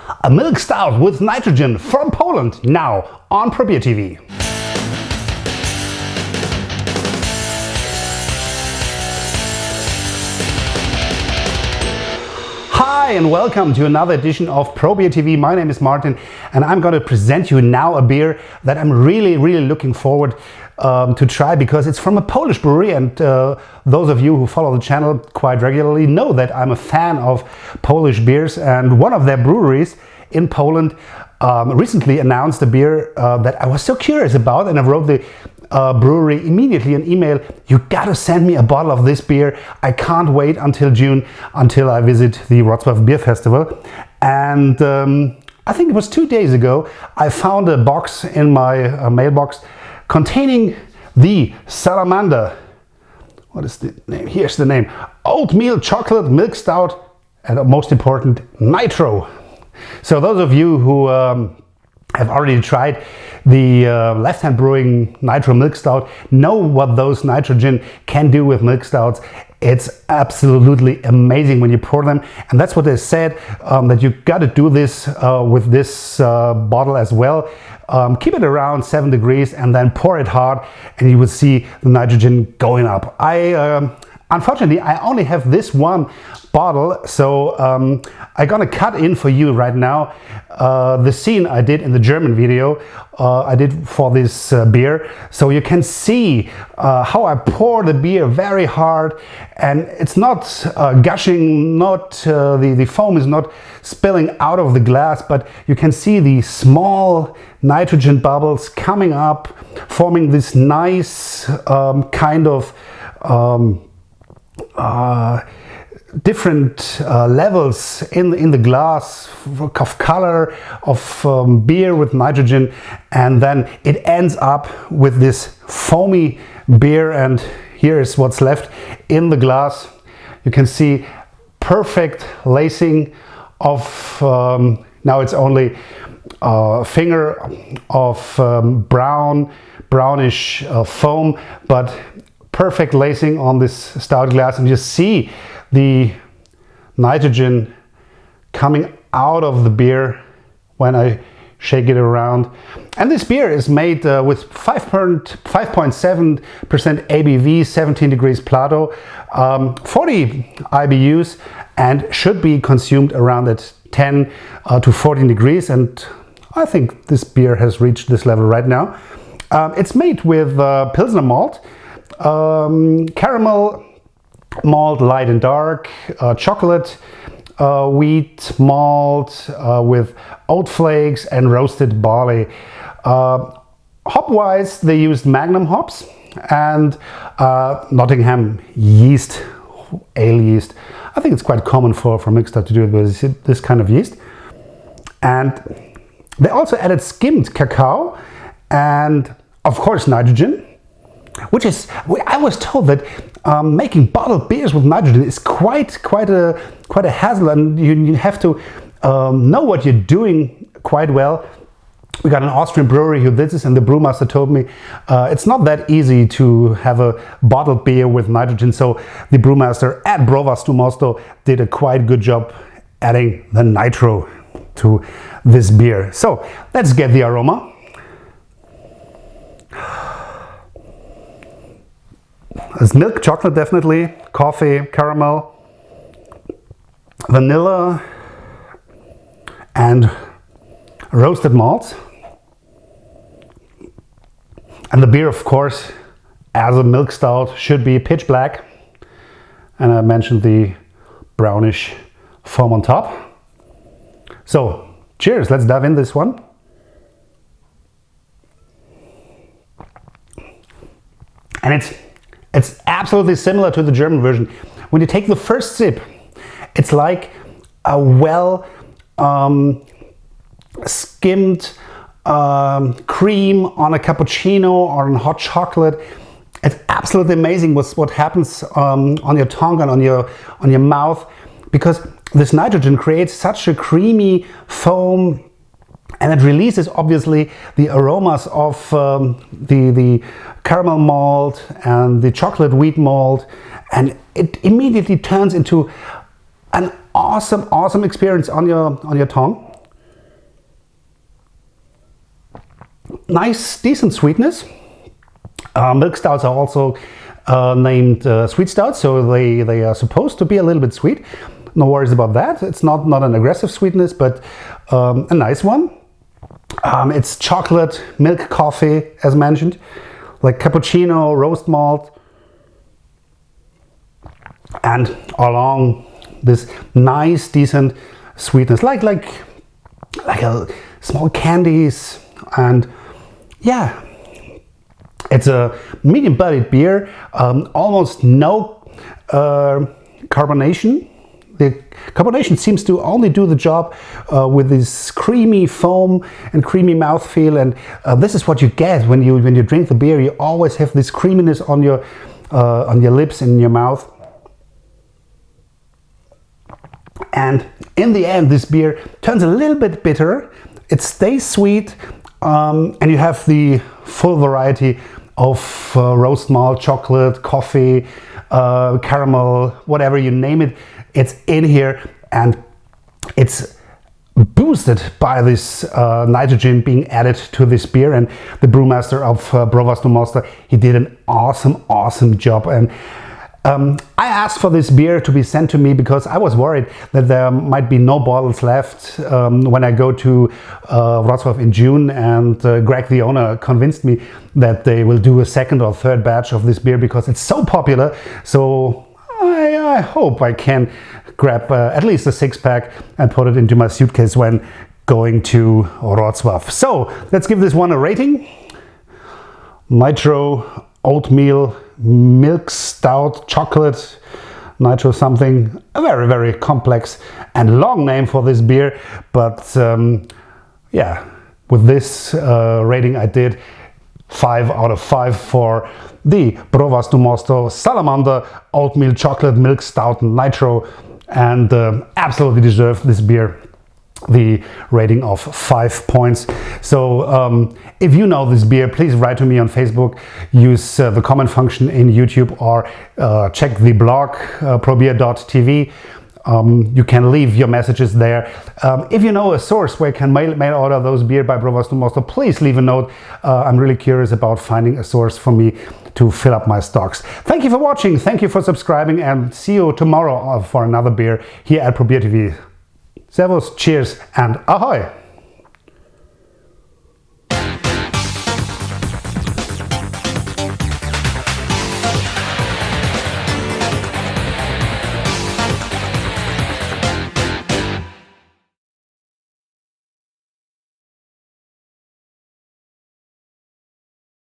A milk stout with nitrogen from Poland, now on Probier TV. Hi and welcome to another edition of Probier TV. My name is Martin and I'm going to present you now a beer that I'm really looking forward to try, because it's from a Polish brewery, and those of you who follow the channel quite regularly know that I'm a fan of Polish beers, and one of their breweries in Poland recently announced a beer that I was so curious about, and I wrote the brewery immediately an email: you gotta send me a bottle of this beer. I can't wait until June, until I visit the Wroclaw Beer Festival. And I think it was 2 days ago, I found a box in my mailbox containing the Salamander, what is the name? Here's the name: Oatmeal Chocolate Milk Stout, and most important, Nitro. So those of you who have already tried the Left Hand Brewing Nitro Milk Stout know what those nitrogen can do with milk stouts. It's absolutely amazing when you pour them, and that's what they said, that you got to do this with this bottle as well. Keep it around 7 degrees and then pour it hard, and you will see the nitrogen going up. Unfortunately, I only have this one bottle, so I'm gonna cut in for you right now the scene I did in the German video I did for this beer, so you can see how I pour the beer very hard, and it's not gushing, the foam is not spilling out of the glass, but you can see the small nitrogen bubbles coming up, forming this nice kind of different levels in the glass of color of beer with nitrogen, and then it ends up with this foamy beer. And here is what's left in the glass. You can see perfect lacing of now it's only a finger of brownish foam, but perfect lacing on this stout glass, and you see the nitrogen coming out of the beer when I shake it around. And this beer is made with 5.7% ABV, 17 degrees Plato, 40 IBUs, and should be consumed around at 10 to 14 degrees. And I think this beer has reached this level right now. It's made with Pilsner malt, caramel malt, light and dark, chocolate, wheat malt with oat flakes and roasted barley. Hop wise, they used Magnum hops and Nottingham yeast, ale yeast. I think it's quite common for mixed stout to do it with this kind of yeast. And they also added skimmed cacao and of course nitrogen, which is, I was told that making bottled beers with nitrogen is quite a hassle, and you have to know what you're doing quite well. We got an Austrian brewery who did this, and the brewmaster told me it's not that easy to have a bottled beer with nitrogen. So the brewmaster at Browar Stu Mostow did a quite good job adding the nitro to this beer. So let's get the aroma. There's milk, chocolate definitely, coffee, caramel, vanilla, and roasted malts. And the beer, of course, as a milk stout, should be pitch black. And I mentioned the brownish foam on top. So, cheers, let's dive in this one. And it's absolutely similar to the German version. When you take the first sip, it's like a well skimmed cream on a cappuccino or on hot chocolate. It's absolutely amazing what happens on your tongue and on your mouth, because this nitrogen creates such a creamy foam, and it releases obviously the aromas of the caramel malt and the chocolate wheat malt, and it immediately turns into an awesome experience on your tongue. nice, decent sweetness. Milk stouts are also named sweet stouts, so they are supposed to be a little bit sweet. No worries about that. It's not an aggressive sweetness, but a nice one. It's chocolate, milk, coffee, as mentioned, like cappuccino, roast malt, and along this nice, decent sweetness, like a small candies. And yeah, it's a medium-bodied beer, almost no carbonation. The carbonation seems to only do the job with this creamy foam and creamy mouthfeel, and this is what you get when you drink the beer. You always have this creaminess on your lips and in your mouth. And in the end, this beer turns a little bit bitter. It stays sweet, and you have the full variety of roast malt, chocolate, coffee, caramel, whatever you name it. It's in here, and it's boosted by this nitrogen being added to this beer. And the brewmaster of Browar Stu Mostow, he did an awesome job. And I asked for this beer to be sent to me because I was worried that there might be no bottles left when I go to Wroclaw in June, and Greg, the owner, convinced me that they will do a second or third batch of this beer because it's so popular. So I hope I can grab at least a 6-pack and put it into my suitcase when going to Wroclaw. So let's give this one a rating. Nitro Oatmeal Milk Stout Chocolate Nitro something. A very complex and long name for this beer, but yeah, with this rating I did 5 out of 5 for the Browar Stu Mostow Salamander Oatmeal Chocolate Milk Stout Nitro, and absolutely deserved this beer the rating of 5 points. So if you know this beer, please write to me on Facebook, use the comment function in YouTube, or check the blog probier.at. You can leave your messages there. If you know a source where you can mail order those beer by Browar Stu Mostow, please leave a note. I'm really curious about finding a source for me to fill up my stocks. Thank you for watching, thank you for subscribing, and see you tomorrow for another beer here at Probier TV. Servus, cheers, and ahoy!